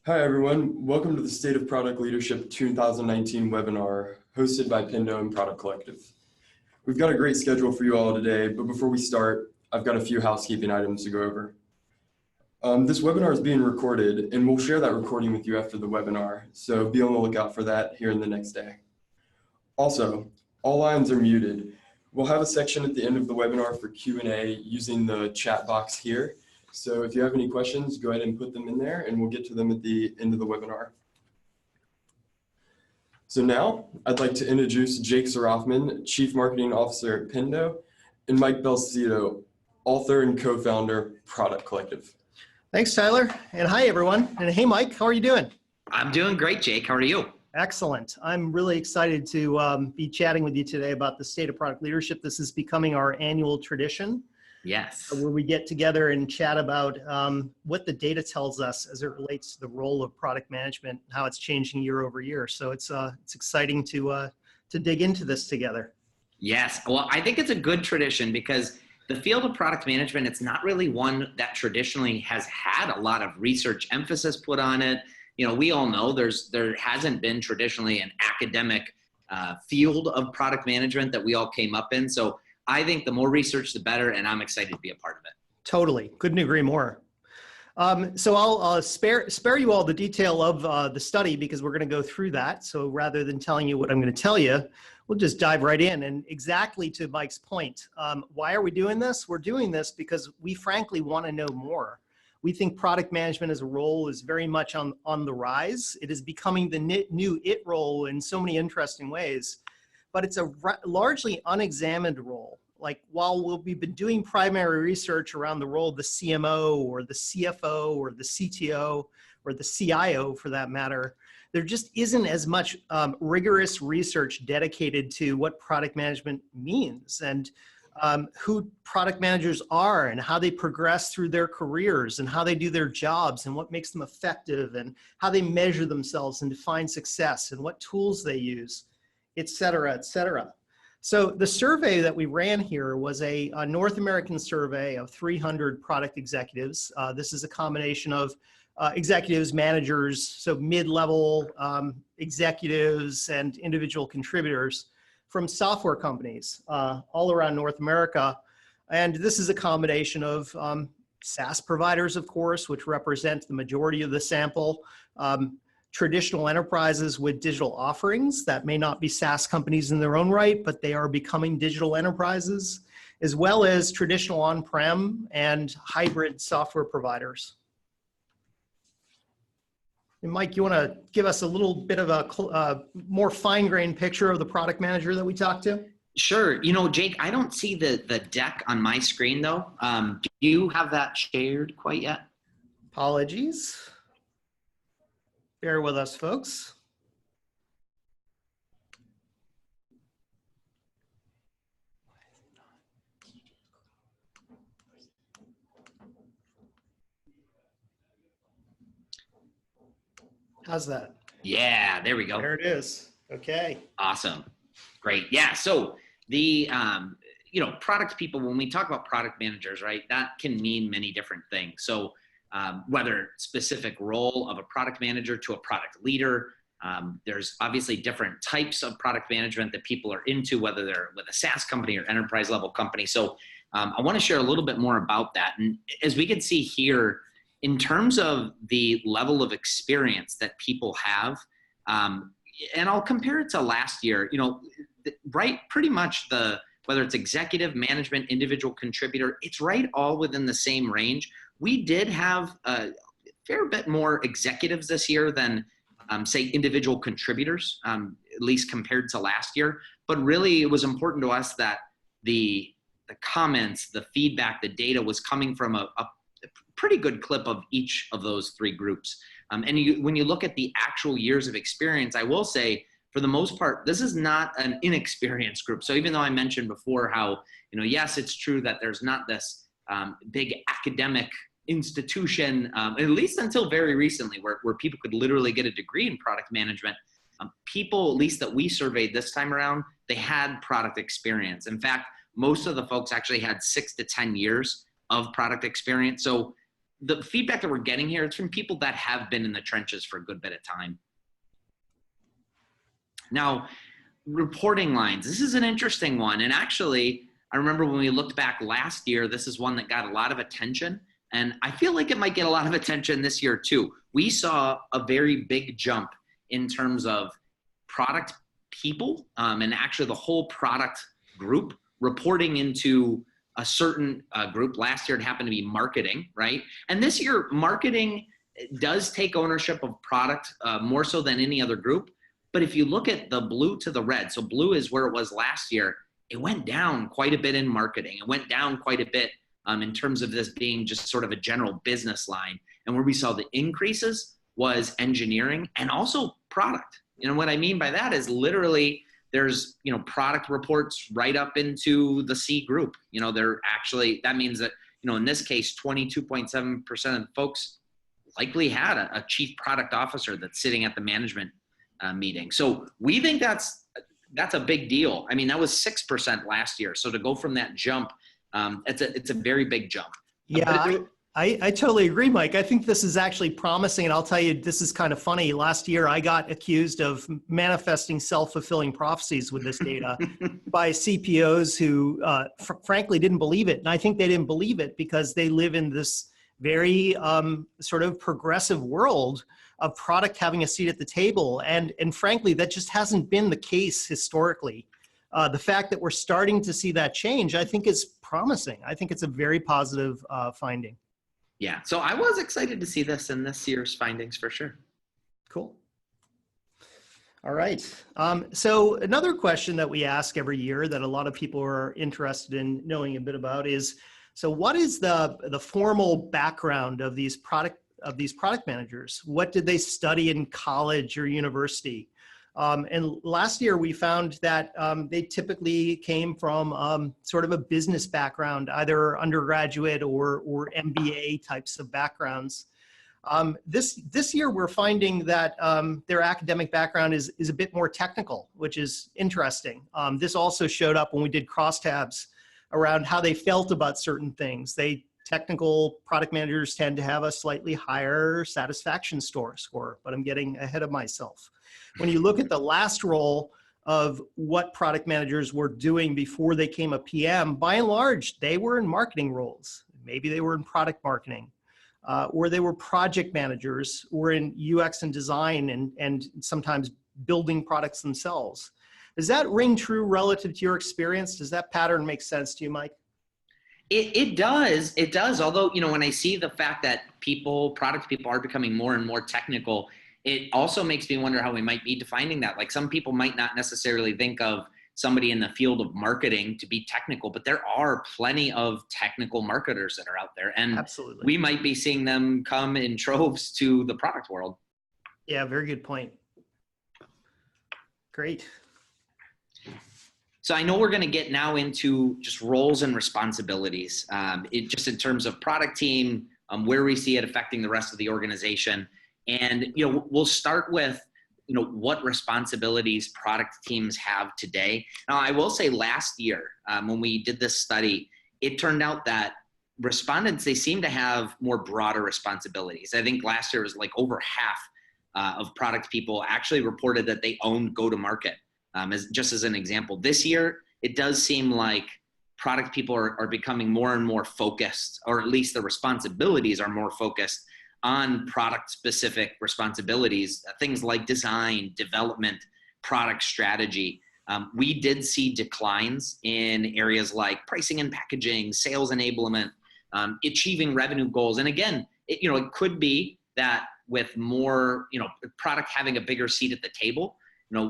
Hi everyone, welcome to the State of Product Leadership 2019 webinar hosted by Pendo and Product Collective. We've got a great schedule for you all today, but before we start, I've got a few housekeeping items to go over. This webinar is being recorded and we'll share that recording with you after the webinar, so be on the lookout for that here in the next day. Also, all lines are muted. We'll have a section at the end of the webinar for Q&A using the chat box here. So if you have any questions, go ahead and put them in there and we'll get to them at the end of the webinar. So now I'd like to introduce Jake Sorothman, Chief Marketing Officer at Pendo, and Mike Belcito, author and co-founder, Product Collective. Thanks, Tyler. And hi, everyone. And hey, Mike, how are you doing? I'm doing great, Jake. How are you? Excellent. I'm really excited to be chatting with you today about the state of product leadership. This is becoming our annual tradition. Yes. Where we get together and chat about what the data tells us as it relates to the role of product management, and how it's changing year over year. So it's exciting to dig into this together. Yes. Well, I think it's a good tradition because the field of product management, it's not really one that traditionally has had a lot of research emphasis put on it. You know, we all know there hasn't been traditionally an academic field of product management that we all came up in. So I think the more research, the better, and I'm excited to be a part of it. Totally. Couldn't agree more. So I'll spare you all the detail of the study because we're going to go through that. So rather than telling you what I'm going to tell you, we'll just dive right in. And exactly to Mike's point, why are we doing this? We're doing this because we frankly want to know more. We think product management as a role is very much on the rise. It is becoming the new it role in so many interesting ways. But it's a largely unexamined role. Like while we've been doing primary research around the role of the CMO or the CFO or the CTO or the CIO for that matter, there just isn't as much rigorous research dedicated to what product management means and who product managers are and how they progress through their careers and how they do their jobs and what makes them effective and how they measure themselves and define success and what tools they use, et cetera, et cetera. So the survey that we ran here was a North American survey of 300 product executives. This is a combination of executives, managers, so mid-level executives and individual contributors from software companies all around North America. And this is a combination of SaaS providers, of course, which represent the majority of the sample, traditional enterprises with digital offerings that may not be SaaS companies in their own right, but they are becoming digital enterprises, as well as traditional on-prem and hybrid software providers. And Mike, you want to give us a little bit of a more fine-grained picture of the product manager that we talked to? Sure. You know, Jake, I don't see the deck on my screen, though. Do you have that shared quite yet? Apologies. Bear with us, folks. How's that? Yeah, there we go. There it is. Okay. Awesome. Great. Yeah. So the, product people, when we talk about product managers, right, that can mean many different things. So whether specific role of a product manager to a product leader, there's obviously different types of product management that people are into, whether they're with a SaaS company or enterprise level company. So I want to share a little bit more about that. And as we can see here, in terms of the level of experience that people have, and I'll compare it to last year, right, pretty much whether it's executive, management, individual contributor, it's right all within the same range. We did have a fair bit more executives this year than, say, individual contributors, at least compared to last year. But really, it was important to us that the comments, the feedback, the data was coming from a pretty good clip of each of those three groups. And when you look at the actual years of experience, I will say, for the most part, this is not an inexperienced group. So even though I mentioned before how, yes, it's true that there's not this big academic institution, at least until very recently, where people could literally get a degree in product management. People, at least that we surveyed this time around, they had product experience. In fact, most of the folks actually had 6 to 10 years of product experience. So the feedback that we're getting here, it's from people that have been in the trenches for a good bit of time. Now, reporting lines. This is an interesting one. And actually, I remember when we looked back last year, this is one that got a lot of attention. And I feel like it might get a lot of attention this year too. We saw a very big jump in terms of product people and actually the whole product group reporting into a certain group. Last year it happened to be marketing, right? And this year marketing does take ownership of product more so than any other group. But if you look at the blue to the red, so blue is where it was last year, it went down quite a bit in marketing. It went down quite a bit in terms of this being just sort of a general business line. And where we saw the increases was engineering and also product. You know, what I mean by that is literally there's, you know, product reports right up into the C group. You know, they're actually, that means that, you know, in this case, 22.7% of folks likely had a chief product officer that's sitting at the management meeting. So we think that's a big deal. I mean, that was 6% last year. So to go from that jump, it's a very big jump. Yeah, I totally agree, Mike. I think this is actually promising. And I'll tell you, this is kind of funny. Last year, I got accused of manifesting self-fulfilling prophecies with this data by CPOs who frankly didn't believe it. And I think they didn't believe it because they live in this very sort of progressive world of product having a seat at the table. And frankly, that just hasn't been the case historically. The fact that we're starting to see that change, I think is promising. I think it's a very positive finding. Yeah, so I was excited to see this in this year's findings for sure. Cool. All right. So another question that we ask every year that a lot of people are interested in knowing a bit about is, so what is the formal background of these product managers? What did they study in college or university? And last year we found that they typically came from sort of a business background, either undergraduate or MBA types of backgrounds. This year we're finding that their academic background is a bit more technical, which is interesting. This also showed up when we did crosstabs around how they felt about certain things. Technical product managers tend to have a slightly higher satisfaction score, but I'm getting ahead of myself. When you look at the last role of what product managers were doing before they came a PM, by and large, they were in marketing roles. Maybe they were in product marketing, or they were project managers, or in UX and design, and sometimes building products themselves. Does that ring true relative to your experience? Does that pattern make sense to you, Mike? It does. Although, you know, when I see the fact that product people are becoming more and more technical, it also makes me wonder how we might be defining that. Like some people might not necessarily think of somebody in the field of marketing to be technical, but there are plenty of technical marketers that are out there. And absolutely, we might be seeing them come in troves to the product world. Yeah, very good point. Great. So I know we're going to get now into just roles and responsibilities, just in terms of product team, where we see it affecting the rest of the organization. And, you know, we'll start with, you know, what responsibilities product teams have today. Now, I will say last year, when we did this study, it turned out that respondents, they seem to have more broader responsibilities. I think last year was like over half of product people actually reported that they owned go-to-market. Just as an example, this year, it does seem like product people are becoming more and more focused, or at least the responsibilities are more focused on product-specific responsibilities, things like design, development, product strategy. We did see declines in areas like pricing and packaging, sales enablement, achieving revenue goals. And again, it could be that with more, product having a bigger seat at the table,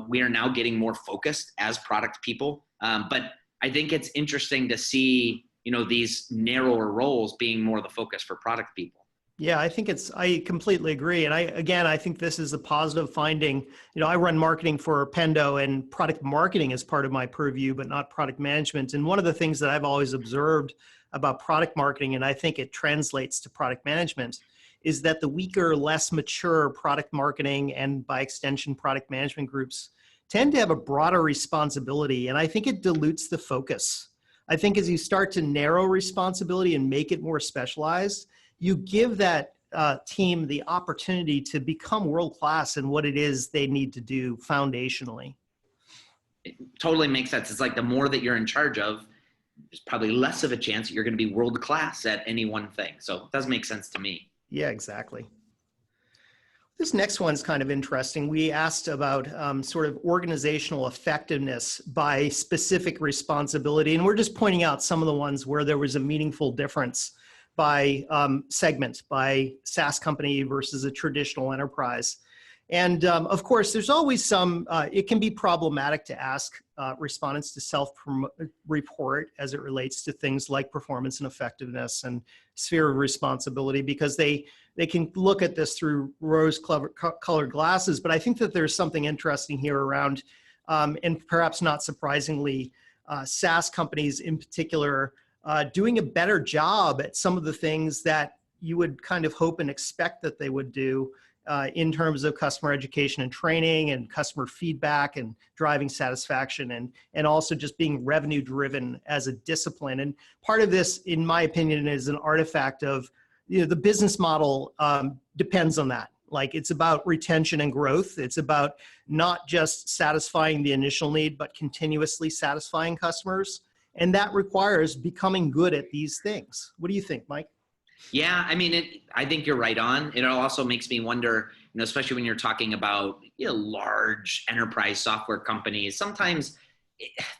we are now getting more focused as product people. But I think it's interesting to see, these narrower roles being more the focus for product people. Yeah, I completely agree. And I think this is a positive finding. I run marketing for Pendo, and product marketing is part of my purview, but not product management. And one of the things that I've always observed about product marketing, and I think it translates to product management, is that the weaker, less mature product marketing and by extension product management groups tend to have a broader responsibility. And I think it dilutes the focus. I think as you start to narrow responsibility and make it more specialized, you give that team the opportunity to become world-class in what it is they need to do foundationally. It totally makes sense. It's like the more that you're in charge of, there's probably less of a chance that you're going to be world-class at any one thing. So it does make sense to me. Yeah, exactly. This next one's kind of interesting. We asked about sort of organizational effectiveness by specific responsibility, and we're just pointing out some of the ones where there was a meaningful difference by segment, by SaaS company versus a traditional enterprise. And of course, there's always some, it can be problematic to ask respondents to self-report as it relates to things like performance and effectiveness and sphere of responsibility, because they can look at this through rose-colored glasses. But I think that there's something interesting here around, and perhaps not surprisingly, SaaS companies in particular doing a better job at some of the things that you would kind of hope and expect that they would do in terms of customer education and training and customer feedback and driving satisfaction, and also just being revenue driven as a discipline. And part of this, in my opinion, is an artifact of, the business model depends on that. Like, it's about retention and growth. It's about not just satisfying the initial need, but continuously satisfying customers. And that requires becoming good at these things. What do you think, Mike? Yeah, I mean, I think you're right on. It also makes me wonder, especially when you're talking about large enterprise software companies, sometimes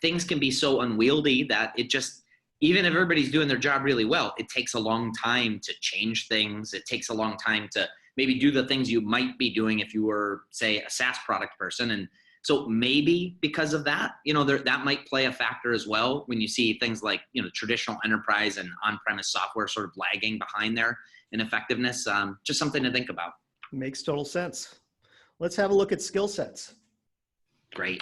things can be so unwieldy that it just, even if everybody's doing their job really well, it takes a long time to change things. It takes a long time to maybe do the things you might be doing if you were, say, a SaaS product person. And so maybe because of that, that might play a factor as well when you see things like, traditional enterprise and on-premise software sort of lagging behind there in effectiveness. Just something to think about. Makes total sense. Let's have a look at skill sets. Great.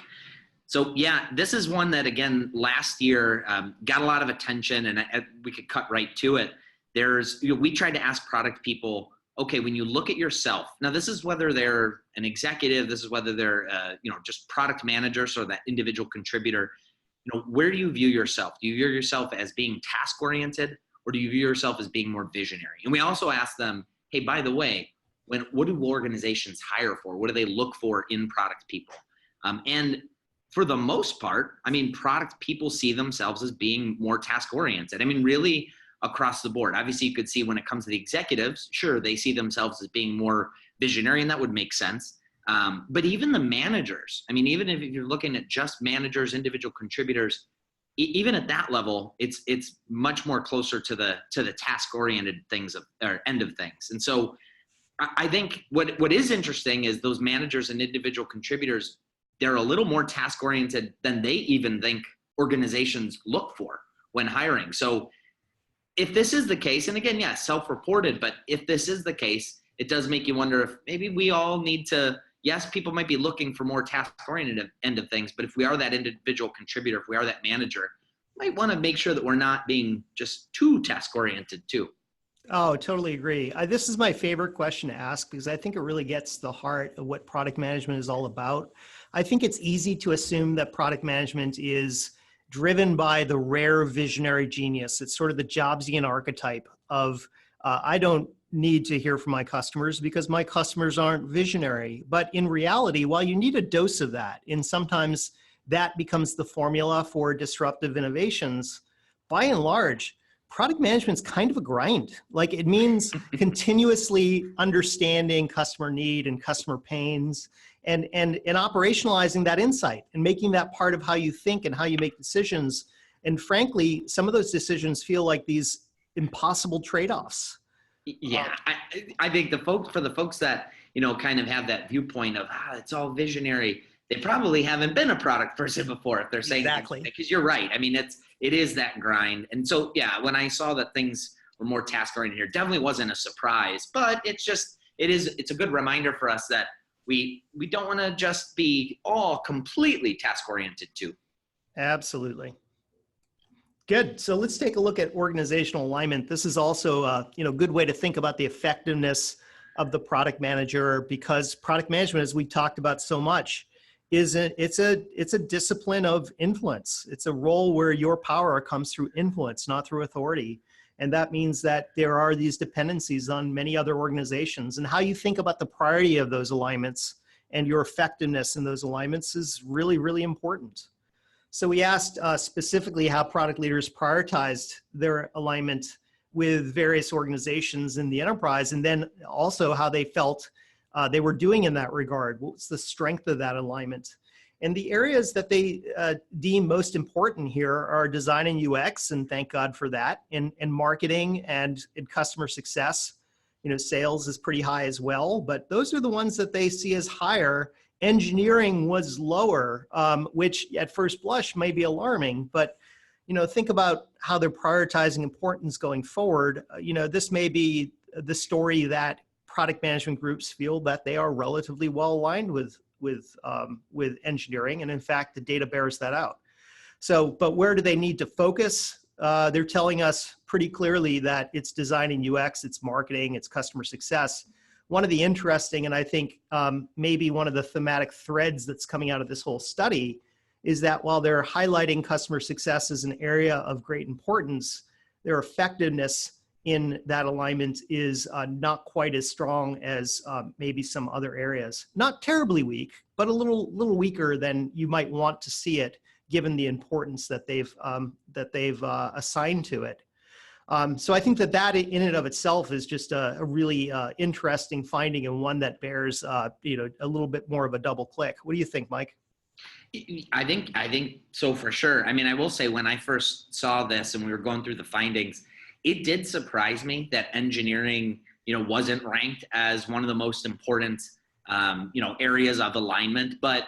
So yeah, this is one that, again, last year got a lot of attention, and we could cut right to it. We tried to ask product people, okay, when you look at yourself, now this is whether they're an executive, this is whether they're, just product managers or that individual contributor, where do you view yourself? Do you view yourself as being task-oriented, or do you view yourself as being more visionary? And we also asked them, hey, by the way, what do organizations hire for? What do they look for in product people? And for the most part, product people see themselves as being more task-oriented. Really, across the board. Obviously, you could see when it comes to the executives, sure, they see themselves as being more visionary, and that would make sense. But even the managers, even if you're looking at just managers, individual contributors, even at that level, it's much more closer to the task-oriented things or end of things. And so I think what is interesting is those managers and individual contributors, they're a little more task-oriented than they even think organizations look for when hiring. So if this is the case, and again, yeah, self-reported, but if this is the case, it does make you wonder if maybe we all need to, yes, people might be looking for more task-oriented end of things, but if we are that individual contributor, if we are that manager, we might want to make sure that we're not being just too task-oriented too. Oh, totally agree. This is my favorite question to ask because I think it really gets to the heart of what product management is all about. I think it's easy to assume that product management is driven by the rare visionary genius. It's sort of the Jobsian archetype of, I don't need to hear from my customers because my customers aren't visionary. But in reality, while you need a dose of that, and sometimes that becomes the formula for disruptive innovations, by and large, product management is kind of a grind. Like, it means continuously understanding customer need and customer pains and operationalizing that insight and making that part of how you think and how you make decisions. And frankly, some of those decisions feel like these impossible trade-offs. Yeah, I think for the folks that, kind of have that viewpoint of, it's all visionary, they probably haven't been a product person before if they're saying exactly. Because you're right. It is that grind. And so, yeah, when I saw that things were more task-oriented here, definitely wasn't a surprise, but it's a good reminder for us that we don't want to just be all completely task-oriented too. Absolutely. Good. So let's take a look at organizational alignment. This is also a good way to think about the effectiveness of the product manager, because product management, as we talked about so much, it's a discipline of influence. It's a role where your power comes through influence, not through authority. And that means that there are these dependencies on many other organizations, and how you think about the priority of those alignments and your effectiveness in those alignments is really, really important. So we asked specifically how product leaders prioritized their alignment with various organizations in the enterprise, and then also how they felt they were doing in that regard. What's the strength of that alignment? And the areas that they deem most important here are design and UX, and thank God for that, and marketing and in customer success. You know, sales is pretty high as well, but those are the ones that they see as higher. Engineering was lower, which at first blush may be alarming, but you know, think about how they're prioritizing importance going forward. You know, this may be the story that product management groups feel that they are relatively well aligned with engineering, and in fact, the data bears that out. So, but where do they need to focus? They're telling us pretty clearly that it's design and UX, it's marketing, it's customer success. One of the interesting, and I think maybe one of the thematic threads that's coming out of this whole study, is that while they're highlighting customer success as an area of great importance, their effectiveness in that alignment is not quite as strong as maybe some other areas. Not terribly weak, but a little weaker than you might want to see it, given the importance that they've assigned to it. So I think that in and of itself is just a really interesting finding, and one that bears you know, a little bit more of a double click. What do you think, Mike? I think so, for sure. I mean, I will say, when I first saw this and we were going through the findings, it did surprise me that engineering, you know, wasn't ranked as one of the most important, you know, areas of alignment. But,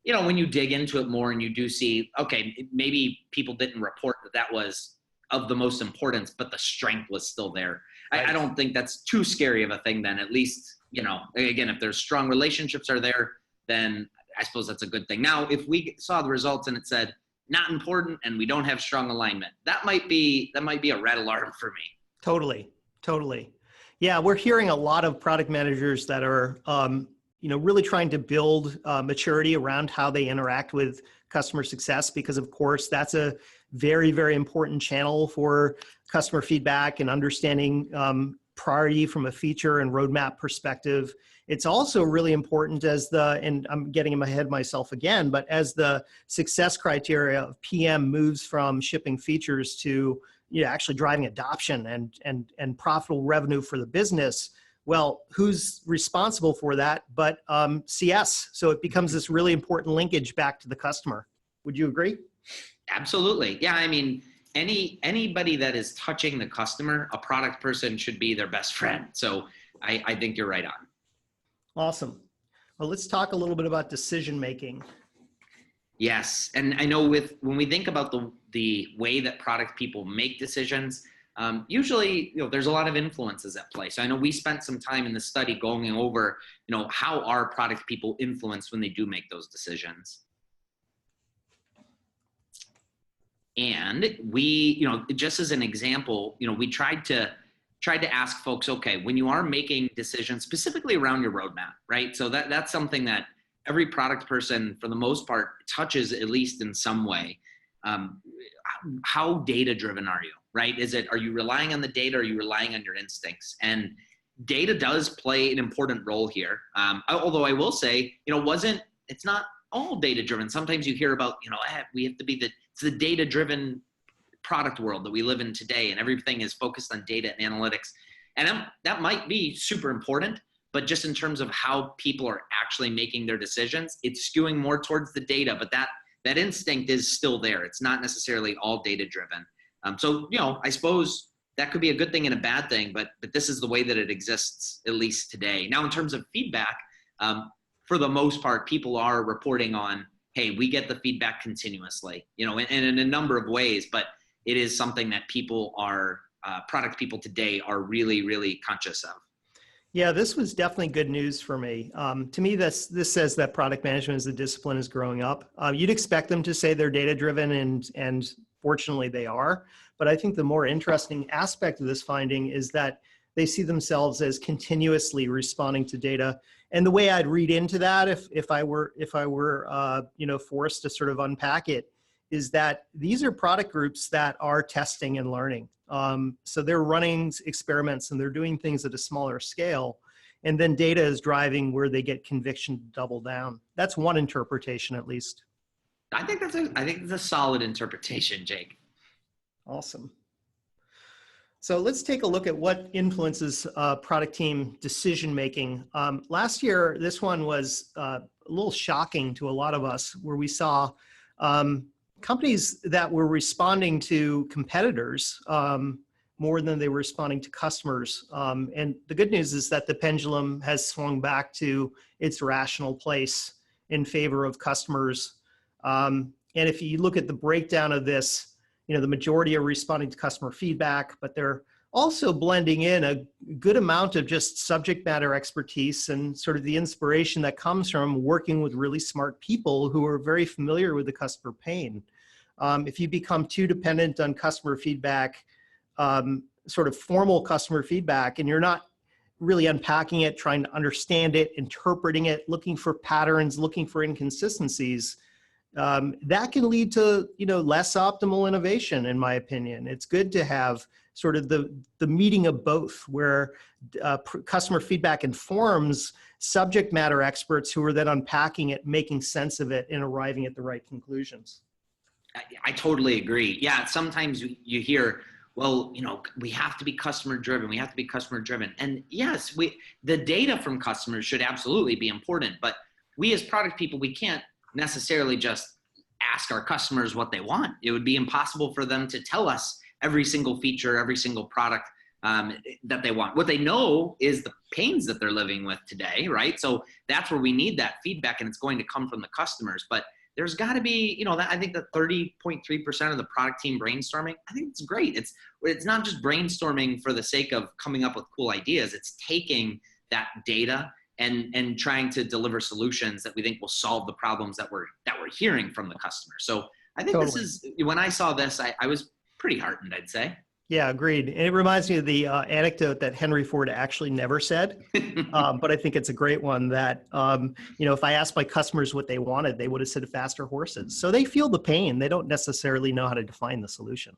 you know, when you dig into it more and you do see, okay, maybe people didn't report that was of the most importance, but the strength was still there. Right. I don't think that's too scary of a thing then. At least, you know, again, if there's strong relationships are there, then I suppose that's a good thing. Now, if we saw the results and it said not important and we don't have strong alignment, that might be a red alarm for me. Totally. Yeah, we're hearing a lot of product managers that are, you know, really trying to build maturity around how they interact with customer success, because of course that's a very, very important channel for customer feedback and understanding priority from a feature and roadmap perspective. It's also really important and I'm getting in my head myself again, but as the success criteria of PM moves from shipping features to, you know, actually driving adoption and profitable revenue for the business, well, who's responsible for that but CS? So it becomes this really important linkage back to the customer. Would you agree? Absolutely. Yeah, I mean, anybody that is touching the customer, a product person should be their best friend. So I think you're right on. Awesome. Well, let's talk a little bit about decision making. Yes, and I know when we think about the way that product people make decisions, usually, you know, there's a lot of influences at play. So I know we spent some time in the study going over, you know, how are product people influenced when they do make those decisions. And we, you know, just as an example, you know, we tried to ask folks, okay, when you are making decisions specifically around your roadmap, right? So that's something that every product person, for the most part, touches at least in some way. How data-driven are you, right? Are you relying on the data, or are you relying on your instincts? And data does play an important role here. Although I will say, you know, it's not all data-driven. Sometimes you hear about, you know, we have to be it's the data-driven product world that we live in today, and everything is focused on data and analytics. And that might be super important, but just in terms of how people are actually making their decisions, it's skewing more towards the data, but that instinct is still there. It's not necessarily all data-driven. So, you know, I suppose that could be a good thing and a bad thing, but this is the way that it exists, at least today. Now, in terms of feedback, for the most part, people are reporting on, hey, we get the feedback continuously, you know, and in a number of ways, but it is something that product people today are really, really conscious of. Yeah, this was definitely good news for me. To me, this says that product management as a discipline is growing up. You'd expect them to say they're data-driven, and fortunately they are. But I think the more interesting aspect of this finding is that they see themselves as continuously responding to data. And the way I'd read into that, if I were you know, forced to sort of unpack it, is that these are product groups that are testing and learning. So they're running experiments and they're doing things at a smaller scale. And then data is driving where they get conviction to double down. That's one interpretation, at least. I think that's a solid interpretation, Jake. Awesome. So let's take a look at what influences product team decision making. Last year, this one was a little shocking to a lot of us, where we saw companies that were responding to competitors more than they were responding to customers. And the good news is that the pendulum has swung back to its rational place in favor of customers. And if you look at the breakdown of this, the majority are responding to customer feedback, but they're also blending in a good amount of just subject matter expertise and sort of the inspiration that comes from working with really smart people who are very familiar with the customer pain. If you become too dependent on customer feedback, sort of formal customer feedback, and you're not really unpacking it, trying to understand it, interpreting it, looking for patterns, looking for inconsistencies, that can lead to less optimal innovation, in my opinion. It's good to have sort of the meeting of both, where customer feedback informs subject matter experts who are then unpacking it, making sense of it, and arriving at the right conclusions. I totally agree. Yeah, sometimes you hear, well, we have to be customer driven. We have to be customer driven. And yes, the data from customers should absolutely be important, but we as product people, we can't necessarily just ask our customers what they want. It would be impossible for them to tell us every single feature, every single product that they want. What they know is the pains that they're living with today, right? So that's where we need that feedback, and it's going to come from the customers. But there's got to be, I think that 30.3% of the product team brainstorming, I think it's great. It's not just brainstorming for the sake of coming up with cool ideas. It's taking that data and trying to deliver solutions that we think will solve the problems that we're hearing from the customer. So I think Totally. when I saw this, I was pretty heartened, I'd say. Yeah, agreed. And it reminds me of the anecdote that Henry Ford actually never said, but I think it's a great one that, if I asked my customers what they wanted, they would have said faster horses. So they feel the pain. They don't necessarily know how to define the solution.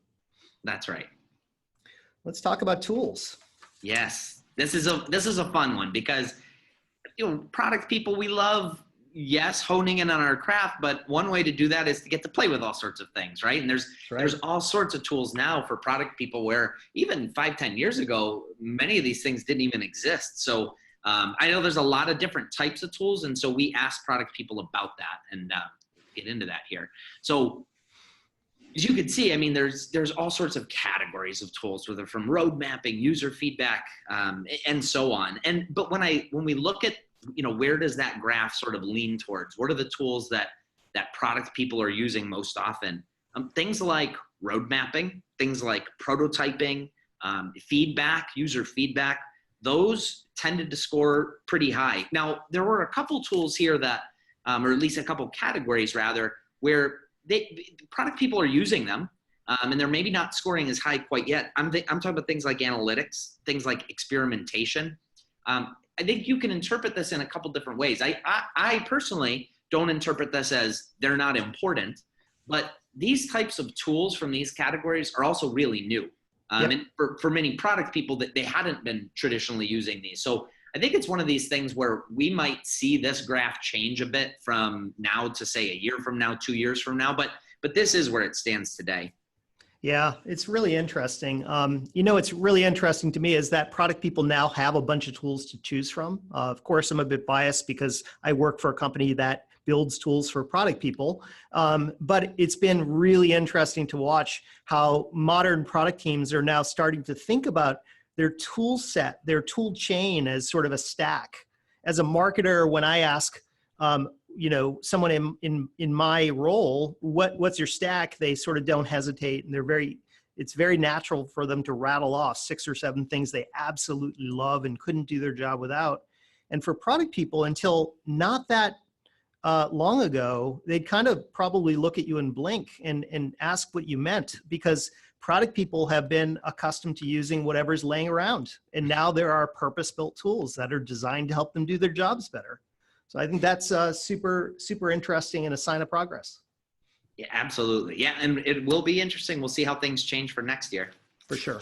That's right. Let's talk about tools. Yes, this is a fun one because, product people, we love, yes, honing in on our craft, but one way to do that is to get to play with all sorts of things, right? And there's all sorts of tools now for product people where even 5-10 years ago, many of these things didn't even exist. So I know there's a lot of different types of tools, and so we ask product people about that and get into that here. So as you can see, I mean, there's all sorts of categories of tools, whether from road mapping, user feedback, and so on. But when we look at, where does that graph sort of lean towards? What are the tools that product people are using most often? Things like road mapping, things like prototyping, feedback, user feedback, those tended to score pretty high. Now, there were a couple tools here that, or at least a couple categories rather, where product people are using them, and they're maybe not scoring as high quite yet. I'm talking about things like analytics, things like experimentation. I think you can interpret this in a couple different ways. I personally don't interpret this as they're not important, but these types of tools from these categories are also really new. And for many product people that they hadn't been traditionally using these. So I think it's one of these things where we might see this graph change a bit from now to say a year from now, 2 years from now, but this is where it stands today. Yeah, it's really interesting. It's really interesting to me is that product people now have a bunch of tools to choose from. Of course, I'm a bit biased because I work for a company that builds tools for product people. But it's been really interesting to watch how modern product teams are now starting to think about their tool set, their tool chain as sort of a stack. As a marketer, when I ask, someone in my role, what's your stack? They sort of don't hesitate, and it's very natural for them to rattle off 6 or 7 things they absolutely love and couldn't do their job without. And for product people, until not that long ago, they'd kind of probably look at you and blink and ask what you meant, because product people have been accustomed to using whatever's laying around. And now there are purpose-built tools that are designed to help them do their jobs better. So I think that's super, super interesting and a sign of progress. Yeah, absolutely. Yeah, and it will be interesting. We'll see how things change for next year. For sure.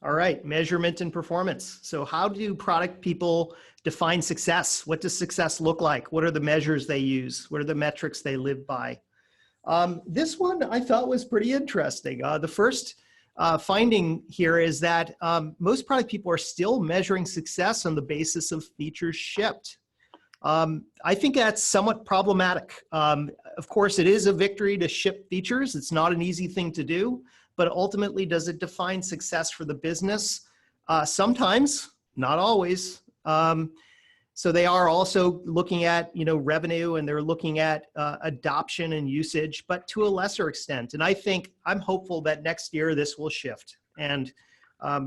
All right, measurement and performance. So how do product people define success? What does success look like? What are the measures they use? What are the metrics they live by? This one I thought was pretty interesting. The first finding here is that most product people are still measuring success on the basis of features shipped. I think that's somewhat problematic. Of course, it is a victory to ship features. It's not an easy thing to do, but ultimately, does it define success for the business? Sometimes, not always. So they are also looking at, revenue, and they're looking at adoption and usage, but to a lesser extent. And I'm hopeful that next year this will shift, and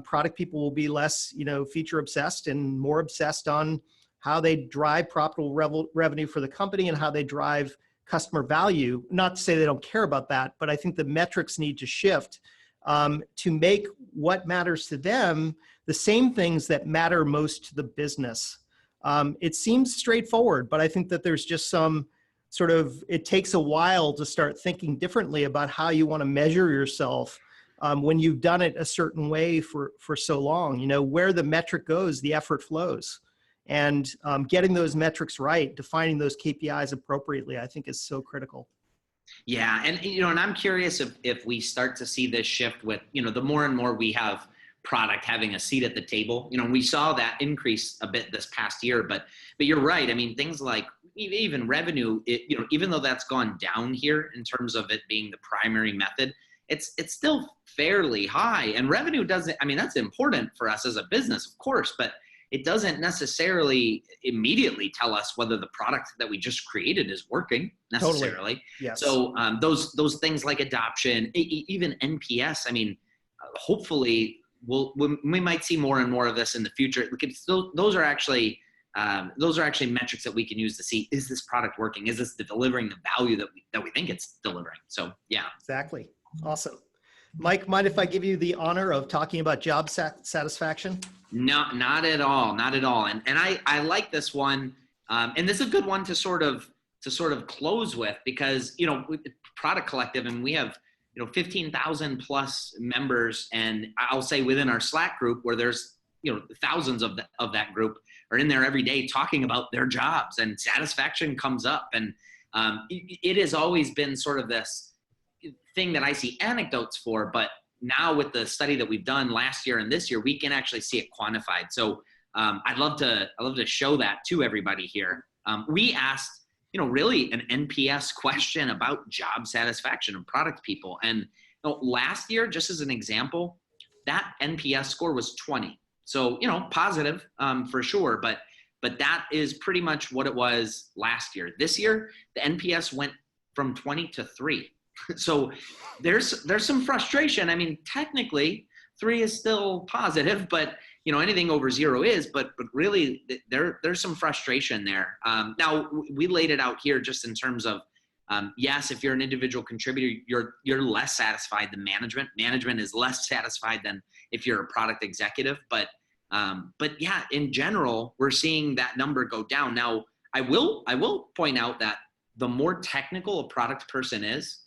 product people will be less, feature obsessed and more obsessed on how they drive profitable revenue for the company and how they drive customer value. Not to say they don't care about that, but I think the metrics need to shift to make what matters to them the same things that matter most to the business. It seems straightforward, but I think that there's just some it takes a while to start thinking differently about how you want to measure yourself when you've done it a certain way for so long. Where the metric goes, the effort flows. And getting those metrics right, defining those KPIs appropriately, I think is so critical. Yeah, and I'm curious if we start to see this shift with, the more and more we have product having a seat at the table. We saw that increase a bit this past year, but you're right. I mean, things like even revenue, even though that's gone down here in terms of it being the primary method, it's still fairly high. And revenue doesn't, that's important for us as a business, of course, but it doesn't necessarily immediately tell us whether the product that we just created is working necessarily. Totally. Yes. So those things like adoption, even NPS, hopefully we might see more and more of this in the future. Those are actually metrics that we can use to see, is this product working? Is this delivering the value that we think it's delivering? So yeah. Exactly. Awesome. Mike, mind if I give you the honor of talking about job satisfaction? No, not at all. Not at all. And I like this one. And this is a good one to sort of close with, because, Product Collective, and we have, 15,000 plus members. And I'll say within our Slack group, where there's, thousands of that group are in there every day talking about their jobs, and satisfaction comes up. And it has always been sort of this thing that I see anecdotes for, but now with the study that we've done last year and this year, we can actually see it quantified. So I'd love to show that to everybody here. We asked, really an NPS question about job satisfaction of product people. And last year, just as an example, that NPS score was 20. So, positive for sure, but that is pretty much what it was last year. This year, the NPS went from 20 to 3. So there's some frustration. Technically 3 is still positive, but anything over 0 is, but really there's some frustration there. Now we laid it out here just in terms of, yes, if you're an individual contributor, you're less satisfied than management. Management is less satisfied than if you're a product executive, but yeah, in general, we're seeing that number go down. Now I will point out that the more technical a product person is,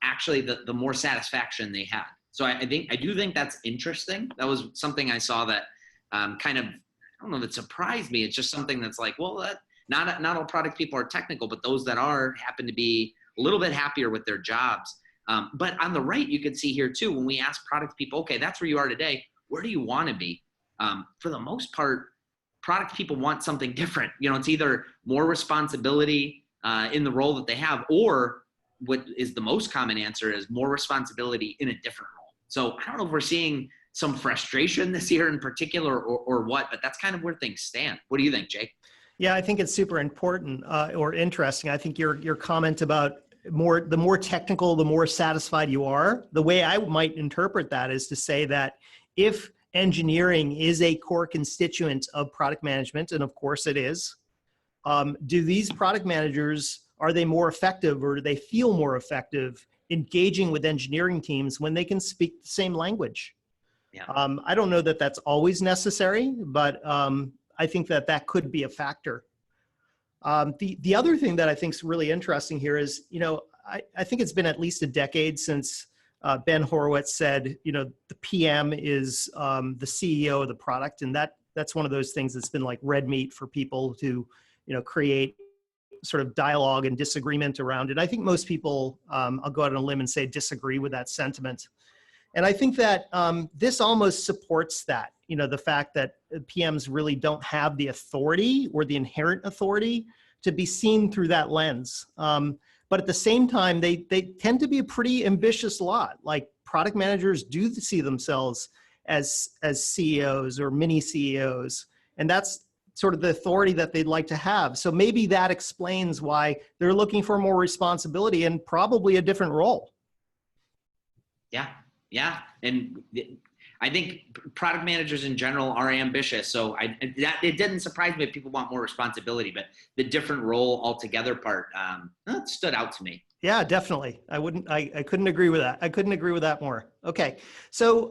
actually the more satisfaction they had. So I do think that's interesting. That was something I saw that kind of, I don't know if it surprised me. It's just something that's like, well, not all product people are technical, but those that are happen to be a little bit happier with their jobs. But on the right, you can see here too, when we ask product people, okay, that's where you are today, where do you want to be? For the most part, product people want something different. It's either more responsibility in the role that they have, or what is the most common answer is more responsibility in a different role. So I don't know if we're seeing some frustration this year in particular or what, but that's kind of where things stand. What do you think, Jake? Yeah, I think it's super important or interesting. I think your comment about the more technical, the more satisfied you are. The way I might interpret that is to say that if engineering is a core constituent of product management, and of course it is, do these product managers, are they more effective, or do they feel more effective engaging with engineering teams when they can speak the same language? Yeah. I don't know that that's always necessary, but I think that could be a factor. The other thing that I think is really interesting here is, I think it's been at least a decade since Ben Horowitz said, the PM is the CEO of the product. And that's one of those things that's been like red meat for people to, create sort of dialogue and disagreement around it. I think most people, I'll go out on a limb and say, disagree with that sentiment. And I think that this almost supports that, the fact that PMs really don't have the authority or the inherent authority to be seen through that lens. But at the same time, they tend to be a pretty ambitious lot. Like product managers do see themselves as CEOs or mini CEOs. And that's sort of the authority that they'd like to have. So maybe that explains why they're looking for more responsibility and probably a different role. Yeah. And I think product managers in general are ambitious. So it didn't surprise me if people want more responsibility, but the different role altogether part, that stood out to me. Yeah, definitely. I couldn't agree with that. I couldn't agree with that more. Okay. So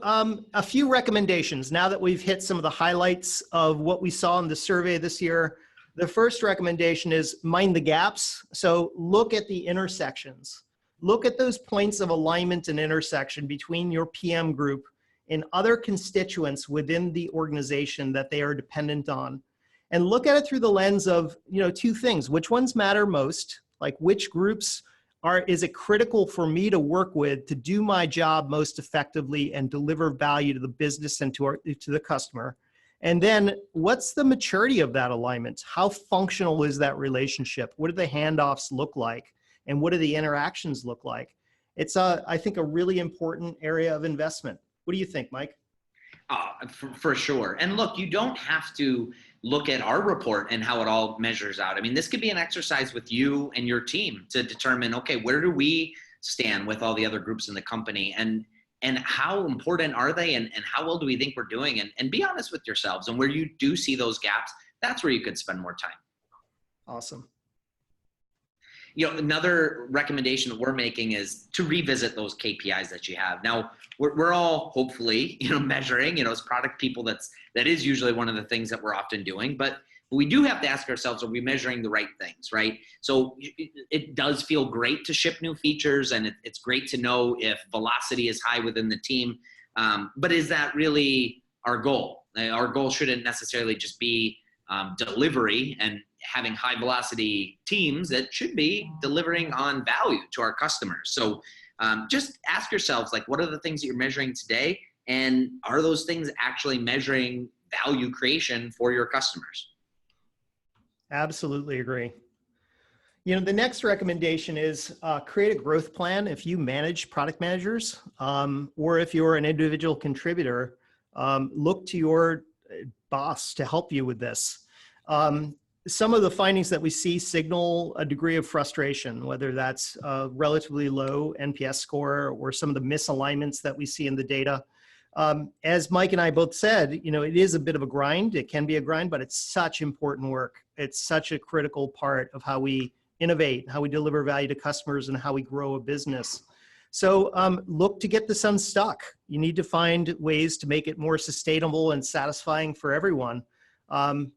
a few recommendations now that we've hit some of the highlights of what we saw in the survey this year. The first recommendation is mind the gaps. So look at the intersections. Look at those points of alignment and intersection between your PM group and other constituents within the organization that they are dependent on. And look at it through the lens of, two things. Which ones matter most? Like which groups is it critical for me to work with to do my job most effectively and deliver value to the business and to the customer? And then what's the maturity of that alignment? How functional is that relationship? What do the handoffs look like? And what do the interactions look like? It's, I think, a really important area of investment. What do you think, Mike? For sure. And look, you don't have to look at our report and how it all measures out. I mean, this could be an exercise with you and your team to determine, okay, where do we stand with all the other groups in the company, and how important are they, and how well do we think we're doing? And be honest with yourselves. And where you do see those gaps, that's where you could spend more time. Awesome. Another recommendation that we're making is to revisit those KPIs that you have. Now, we're all hopefully, measuring, as product people, that is usually one of the things that we're often doing, but we do have to ask ourselves, are we measuring the right things, right? So it does feel great to ship new features, and it's great to know if velocity is high within the team. But is that really our goal? Our goal shouldn't necessarily just be delivery and having high velocity teams. That should be delivering on value to our customers. So just ask yourselves, like, what are the things that you're measuring today? And are those things actually measuring value creation for your customers? Absolutely agree. The next recommendation is create a growth plan. If you manage product managers, or if you're an individual contributor, look to your boss to help you with this. Some of the findings that we see signal a degree of frustration, whether that's a relatively low NPS score or some of the misalignments that we see in the data. As Mike and I both said, it is a bit of a grind. It can be a grind, but it's such important work. It's such a critical part of how we innovate, how we deliver value to customers, and how we grow a business. So look to get this unstuck. You need to find ways to make it more sustainable and satisfying for everyone,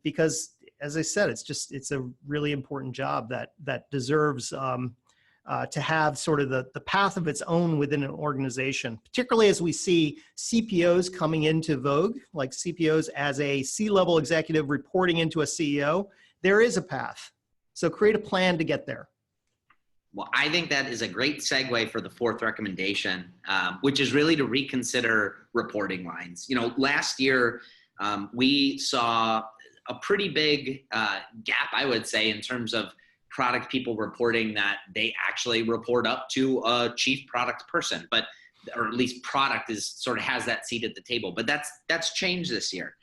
because, as I said, it's a really important job that deserves to have sort of the path of its own within an organization, particularly as we see CPOs coming into vogue, like CPOs as a C-level executive reporting into a CEO. There is a path. So create a plan to get there. Well, I think that is a great segue for the fourth recommendation, which is really to reconsider reporting lines. Last year, we saw a pretty big gap, I would say, in terms of product people reporting that they actually report up to a chief product person, or at least product sort of has that seat at the table. But that's changed this year.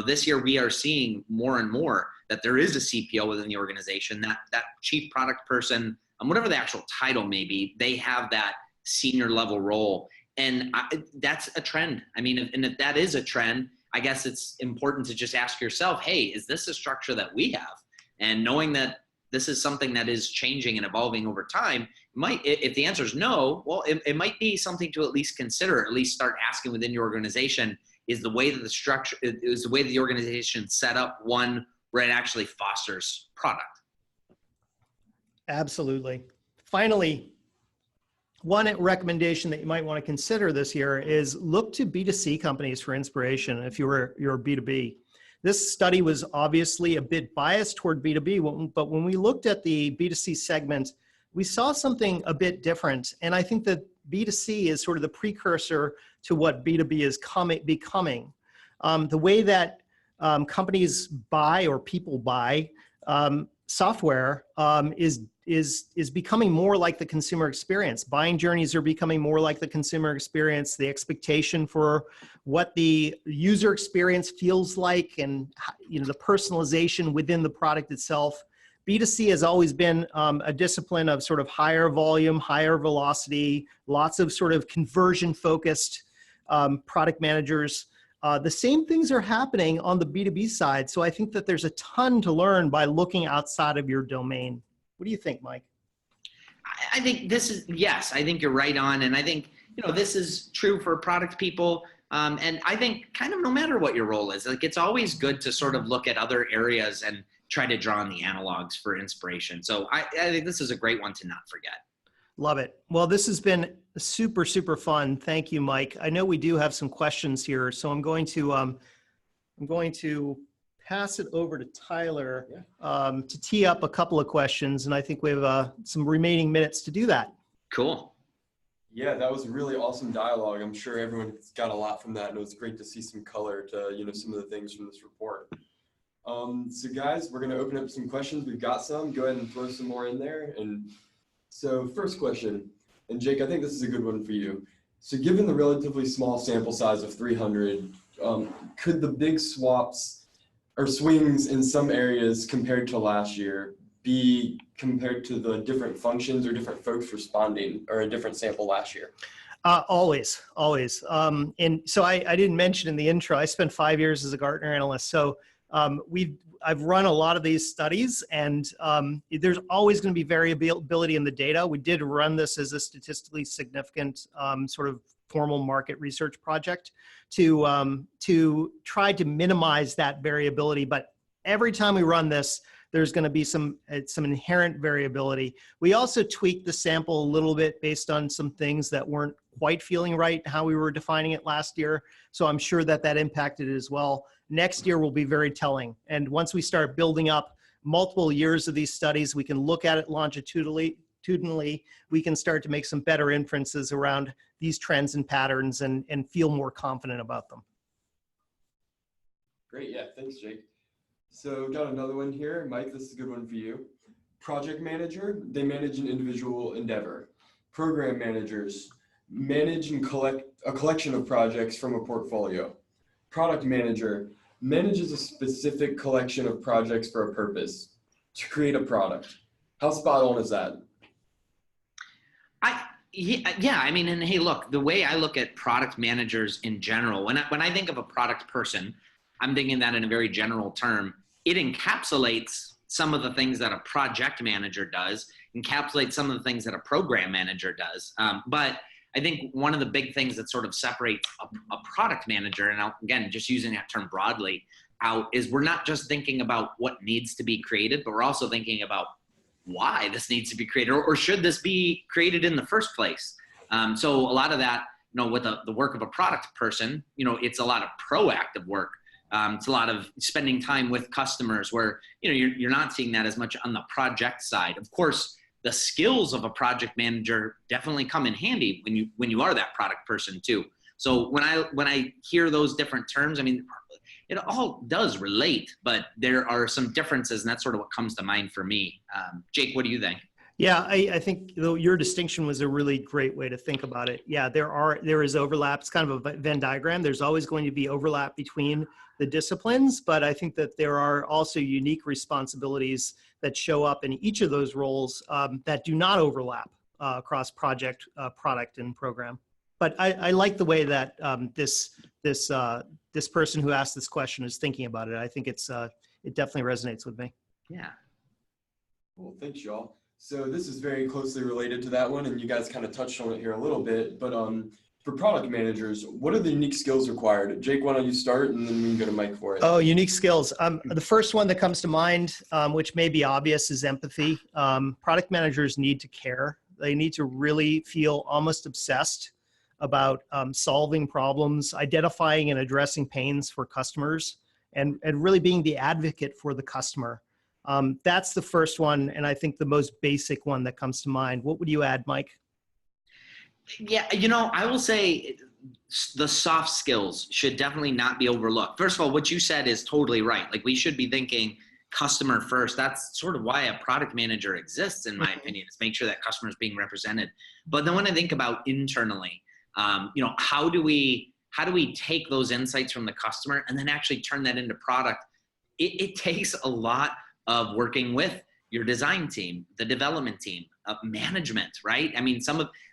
This year we are seeing more and more that there is a CPO within the organization, that chief product person, whatever the actual title may be, they have that senior level role. And that's a trend. I mean, and if that is a trend, I guess it's important to just ask yourself, hey, is this a structure that we have? And knowing that this is something that is changing and evolving over time, if the answer is no, well, it might be something to at least consider, at least start asking within your organization, is the way that the organization set up one where it actually fosters product? Absolutely. Finally, One recommendation that you might want to consider this year is look to B2C companies for inspiration if you're B2B. This study was obviously a bit biased toward B2B, but when we looked at the B2C segment, we saw something a bit different. And I think that B2C is sort of the precursor to what B2B is becoming. The way that companies buy or people buy software is becoming more like the consumer experience. Buying journeys are becoming more like the consumer experience. The expectation for what the user experience feels like, and the personalization within the product itself. B2C has always been a discipline of sort of higher volume, higher velocity, lots of sort of conversion-focused product managers. The same things are happening on the B2B side. So I think that there's a ton to learn by looking outside of your domain. What do you think, Mike? I think yes, I think you're right on. And I think, this is true for product people. And I think kind of no matter what your role is, like it's always good to sort of look at other areas and try to draw on the analogs for inspiration. So I think this is a great one to not forget. Love it. Well, this has been super, super fun. Thank you, Mike. I know we do have some questions here, so I'm going to pass it over to Tyler to tee up a couple of questions, and I think we have some remaining minutes to do that. Cool. Yeah, that was a really awesome dialogue. I'm sure everyone's got a lot from that, and it was great to see some color to some of the things from this report. So guys, we're going to open up some questions. We've got some. Go ahead and throw some more in there. And so first question, and Jake, I think this is a good one for you. So given the relatively small sample size of 300, could the big swaps or swings in some areas compared to last year be compared to the different functions or different folks responding, or a different sample last year? Always. And so I didn't mention in the intro, I spent 5 years as a Gartner analyst. So I've run a lot of these studies, and there's always going to be variability in the data. We did run this as a statistically significant sort of formal market research project to try to minimize that variability. But every time we run this, there's going to be some inherent variability. We also tweaked the sample a little bit based on some things that weren't quite feeling right, how we were defining it last year. So I'm sure that impacted it as well. Next year will be very telling. And once we start building up multiple years of these studies, we can look at it longitudinally. We can start to make some better inferences around these trends and patterns and feel more confident about them. Great, yeah, thanks, Jake. So got another one here. Mike, this is a good one for you. Project manager, they manage an individual endeavor. Program managers manage and collect a collection of projects from a portfolio. Product manager manages a specific collection of projects for a purpose, to create a product. How spot on is that? Yeah, I mean, and hey, look, the way I look at product managers in general, when I think of a product person, I'm thinking that in a very general term. It encapsulates some of the things that a project manager does, encapsulates some of the things that a program manager does. But I think one of the big things that sort of separates a product manager, and again, just using that term broadly out, is we're not just thinking about what needs to be created, but we're also thinking about why this needs to be created, or should this be created in the first place. So a lot of that, with the work of a product person, it's a lot of proactive work. It's a lot of spending time with customers where, you're not seeing that as much on the project side. Of course, the skills of a project manager definitely come in handy when you are that product person too. So when I hear those different terms, I mean, it all does relate, but there are some differences, and that's sort of what comes to mind for me. Jake, what do you think? Yeah, I think your distinction was a really great way to think about it. Yeah, there is overlap. It's kind of a Venn diagram. There's always going to be overlap between the disciplines, but I think that there are also unique responsibilities that show up in each of those roles that do not overlap across project, product, and program. But I like the way that this person who asked this question is thinking about it. I think it definitely resonates with me. Yeah. Cool, thanks, y'all. So this is very closely related to that one, and you guys kind of touched on it here a little bit, but for product managers, what are the unique skills required? Jake, why don't you start, and then we can go to Mike for it. Oh, unique skills. The first one that comes to mind, which may be obvious, is empathy. Product managers need to care. They need to really feel almost obsessed about solving problems, identifying and addressing pains for customers, and really being the advocate for the customer. That's the first one, and I think the most basic one that comes to mind. What would you add, Mike? Yeah, I will say the soft skills should definitely not be overlooked. First of all, what you said is totally right. Like, we should be thinking customer first. That's sort of why a product manager exists, in my opinion, is make sure that customer is being represented. But then when I think about internally, how do we take those insights from the customer and then actually turn that into product? It takes a lot of working with your design team, the development team, management, right? I mean,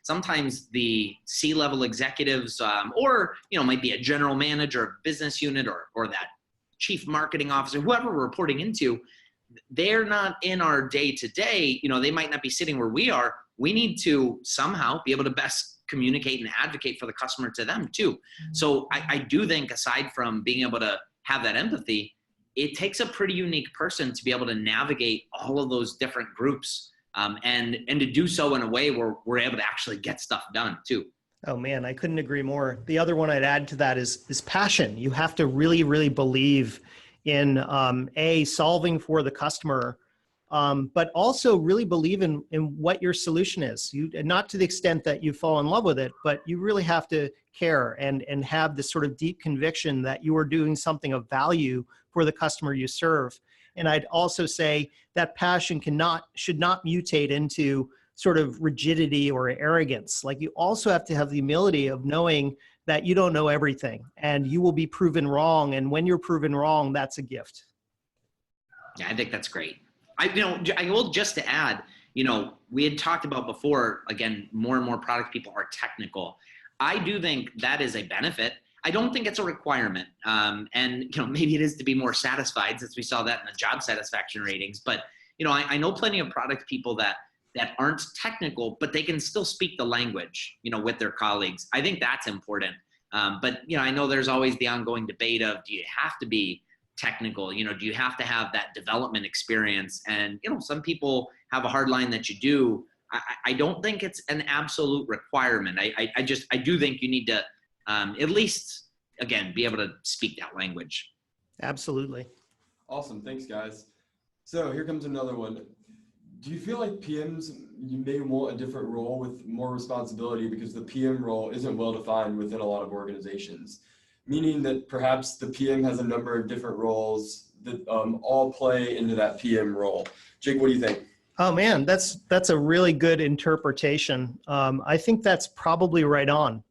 sometimes the C-level executives, or might be a general manager, business unit, or that chief marketing officer, whoever we're reporting into, they're not in our day-to-day. They might not be sitting where we are. We need to somehow be able to best communicate and advocate for the customer to them too. So I do think, aside from being able to have that empathy, it takes a pretty unique person to be able to navigate all of those different groups, and to do so in a way where we're able to actually get stuff done too. Oh man, I couldn't agree more. The other one I'd add to that is passion. You have to really, really believe in solving for the customer, but also really believe in what your solution is. Not to the extent that you fall in love with it, but you really have to care and have this sort of deep conviction that you are doing something of value for the customer you serve. And I'd also say that passion should not mutate into sort of rigidity or arrogance. Like, you also have to have the humility of knowing that you don't know everything and you will be proven wrong. And when you're proven wrong, that's a gift. Yeah, I think that's great. I will, just to add, we had talked about before, again, more and more product people are technical. I do think that is a benefit. I don't think it's a requirement. And maybe it is to be more satisfied, since we saw that in the job satisfaction ratings. But, I know plenty of product people that aren't technical, but they can still speak the language, with their colleagues. I think that's important. But, I know there's always the ongoing debate of, do you have to be technical? Do you have to have that development experience? And, some people have a hard line that you do. I don't think it's an absolute requirement. I do think you need to at least, again, be able to speak that language. Absolutely. Awesome. Thanks, guys. So here comes another one. Do you feel like PMs, you may want a different role with more responsibility because the PM role isn't well defined within a lot of organizations? Meaning that perhaps the PM has a number of different roles that all play into that PM role. Jake, what do you think? Oh man, that's a really good interpretation. I think that's probably right on.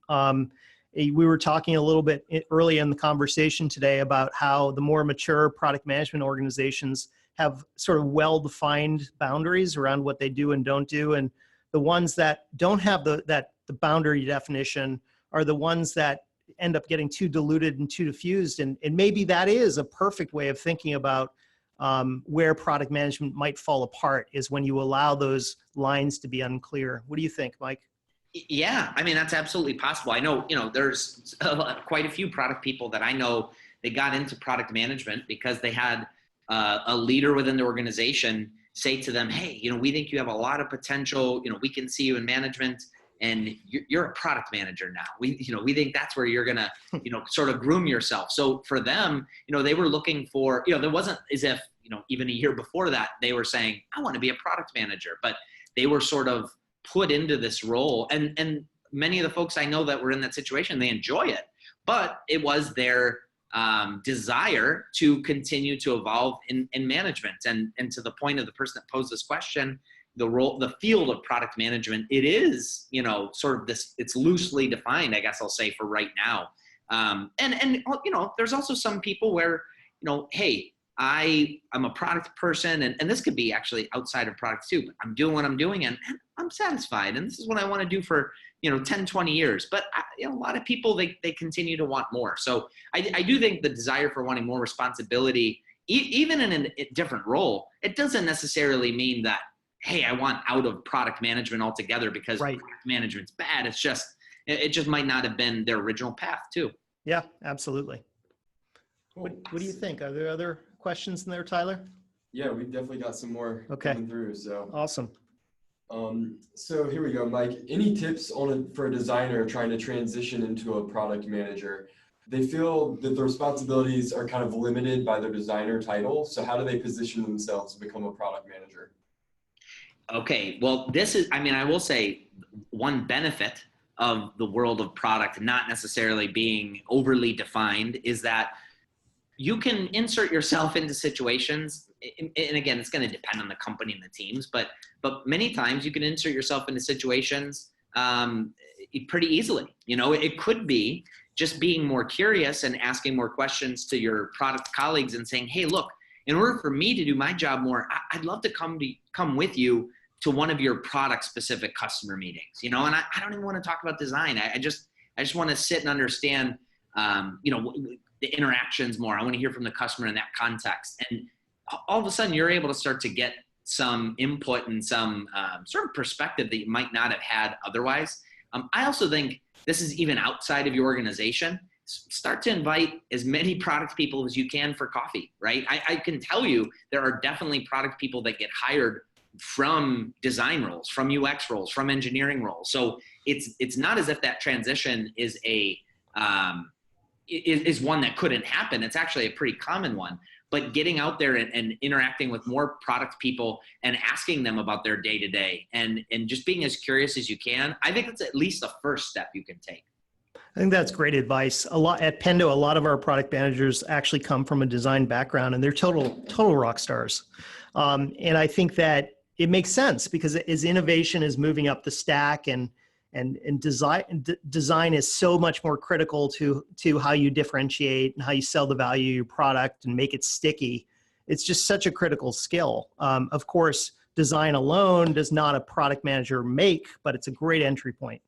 We were talking a little bit early in the conversation today about how the more mature product management organizations have sort of well-defined boundaries around what they do and don't do. And the ones that don't have the boundary definition are the ones that end up getting too diluted and too diffused. And maybe that is a perfect way of thinking about where product management might fall apart, is when you allow those lines to be unclear. What do you think, Mike? Yeah, I mean, that's absolutely possible. I know, there's quite a few product people that I know, they got into product management because they had a leader within the organization say to them, hey, we think you have a lot of potential, we can see you in management, and you're a product manager now. We think that's where you're gonna, sort of groom yourself. So for them, they were looking for, there wasn't as if, even a year before that, they were saying, I want to be a product manager, but they were sort of put into this role. And many of the folks I know that were in that situation, they enjoy it, but it was their desire to continue to evolve in management. And to the point of the person that posed this question, the field of product management, it is, sort of this, it's loosely defined, I guess I'll say, for right now. And there's also some people where, hey, I'm a product person, and this could be actually outside of products too, but I'm doing what I'm doing and I'm satisfied. And this is what I want to do for, 10, 20 years. But a lot of people, they continue to want more. So I do think the desire for wanting more responsibility, even in a different role, it doesn't necessarily mean that, hey, I want out of product management altogether because Right. Product management's bad. It just might not have been their original path too. Yeah, absolutely. Cool. What do you think? Are there other questions in there, Tyler? Yeah, we've definitely got some more Okay. coming through. So Awesome. So here we go, Mike. Any tips for a designer trying to transition into a product manager? They feel that the responsibilities are kind of limited by their designer title. So how do they position themselves to become a product manager? Okay, well, I will say one benefit of the world of product not necessarily being overly defined is that you can insert yourself into situations, and again, it's going to depend on the company and the teams, but many times you can insert yourself into situations pretty easily. It could be just being more curious and asking more questions to your product colleagues and saying, hey, look, in order for me to do my job more, I'd love to come with you to one of your product specific customer meetings, and I don't even want to talk about design. I just want to sit and understand, the interactions more. I want to hear from the customer in that context. And all of a sudden you're able to start to get some input and some sort of perspective that you might not have had otherwise. I also think this is even outside of your organization. Start to invite as many product people as you can for coffee, right? I can tell you there are definitely product people that get hired from design roles, from UX roles, from engineering roles. So it's not as if that transition is is one that couldn't happen. It's actually a pretty common one. But getting out there and interacting with more product people and asking them about their day-to-day and just being as curious as you can, I think it's at least the first step you can take. I think that's great advice. A lot at Pendo, a lot of our product managers actually come from a design background, and they're total rock stars. And I think that it makes sense because as innovation is moving up the stack and design is so much more critical to how you differentiate and how you sell the value of your product and make it sticky. It's just such a critical skill. Of course, design alone does not a product manager make, but it's a great entry point.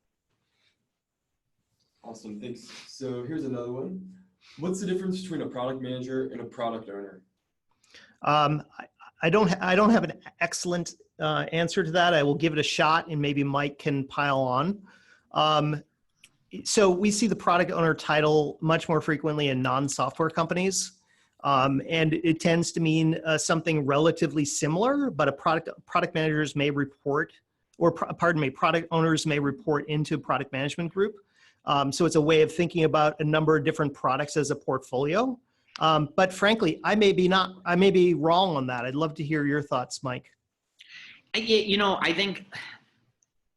Awesome, thanks. So here's another one. What's the difference between a product manager and a product owner? I don't have an excellent answer to that. I will give it a shot, and maybe Mike can pile on. So we see the product owner title much more frequently in non-software companies, and it tends to mean something relatively similar. But product managers may report, product owners may report into a product management group. So it's a way of thinking about a number of different products as a portfolio. But frankly, I may be wrong on that. I'd love to hear your thoughts, Mike. I think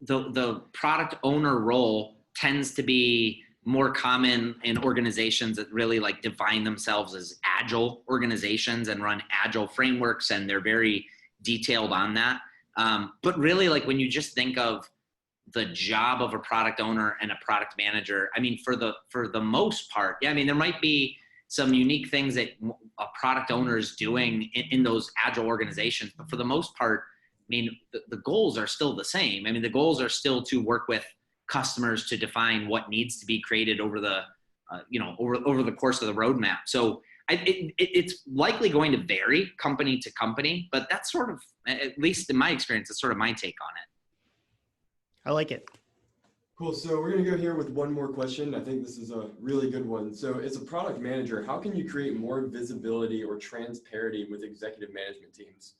the product owner role tends to be more common in organizations that really define themselves as agile organizations and run agile frameworks, and they're very detailed on that. But really, when you just think of the job of a product owner and a product manager, for the most part, there might be some unique things that a product owner is doing in those agile organizations, but for the most part, the goals are still the same. The goals are still to work with customers to define what needs to be created over the, over the course of the roadmap. So it's likely going to vary company to company, but that's sort of, at least in my experience, that's sort of my take on it. I like it. Cool. So we're going to go here with one more question. I think this is a really good one. So as a product manager, how can you create more visibility or transparency with executive management teams?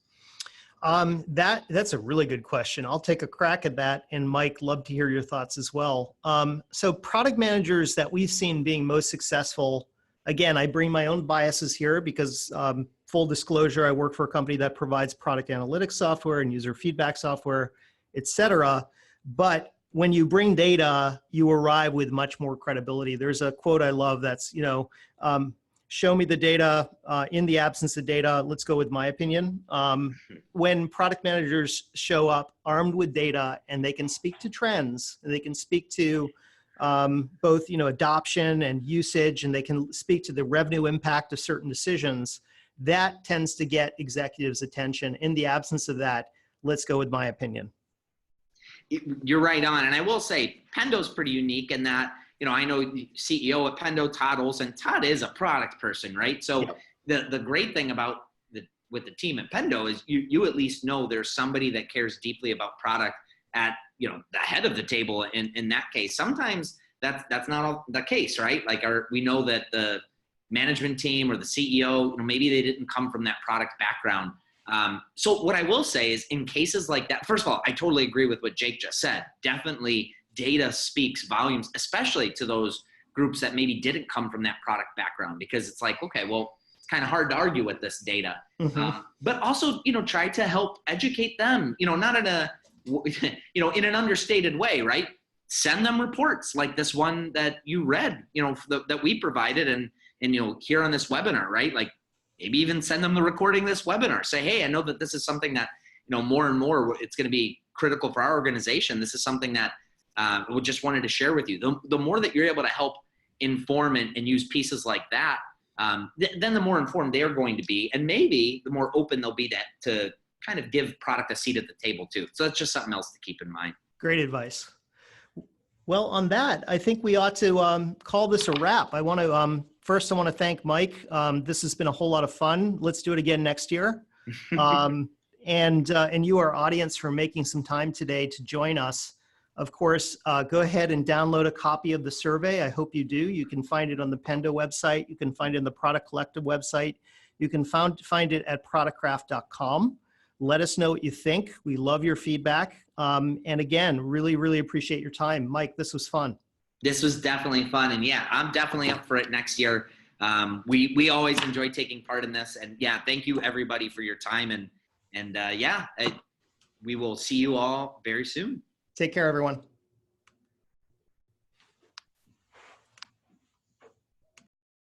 That's a really good question. I'll take a crack at that. And Mike, love to hear your thoughts as well. So product managers that we've seen being most successful, again, I bring my own biases here because full disclosure, I work for a company that provides product analytics software and user feedback software, et cetera. But when you bring data, you arrive with much more credibility. There's a quote I love that's, show me the data, in the absence of data, let's go with my opinion. When product managers show up armed with data and they can speak to trends, and they can speak to both adoption and usage, and they can speak to the revenue impact of certain decisions, that tends to get executives' attention. In the absence of that, let's go with my opinion. You're right on. And I will say, Pendo's pretty unique in that, I know the CEO at Pendo, Todd Olson. Todd is a product person, right? So yep. The great thing about with the team at Pendo is you at least know there's somebody that cares deeply about product at, the head of the table in that case. Sometimes that's not all the case, right? We know that the management team or the CEO, maybe they didn't come from that product background. So what I will say is in cases like that, first of all, I totally agree with what Jake just said. Definitely data speaks volumes, especially to those groups that maybe didn't come from that product background, because it's like, okay, well, it's kind of hard to argue with this data. But also, try to help educate them, not in a, in an understated way, right? Send them reports like this one that you read, that we provided and here on this webinar, right? Like maybe even send them the recording of this webinar. Say, hey, I know that this is something that, more and more it's going to be critical for our organization. This is something that we just wanted to share with you. The more that you're able to help inform and use pieces like that, then the more informed they're going to be, and maybe the more open they'll be to kind of give product a seat at the table too. So that's just something else to keep in mind. Great advice. Well, on that, I think we ought to call this a wrap. I want to first, I want to thank Mike. This has been a whole lot of fun. Let's do it again next year. And you, our audience, for making some time today to join us. Of course, go ahead and download a copy of the survey. I hope you do. You can find it on the Pendo website. You can find it on the Product Collective website. You can find it at productcraft.com. Let us know what you think. We love your feedback. And again, really, really appreciate your time. Mike, this was fun. This was definitely fun. And yeah, I'm definitely up for it next year. We always enjoy taking part in this. And yeah, thank you everybody for your time. And we will see you all very soon. Take care, everyone.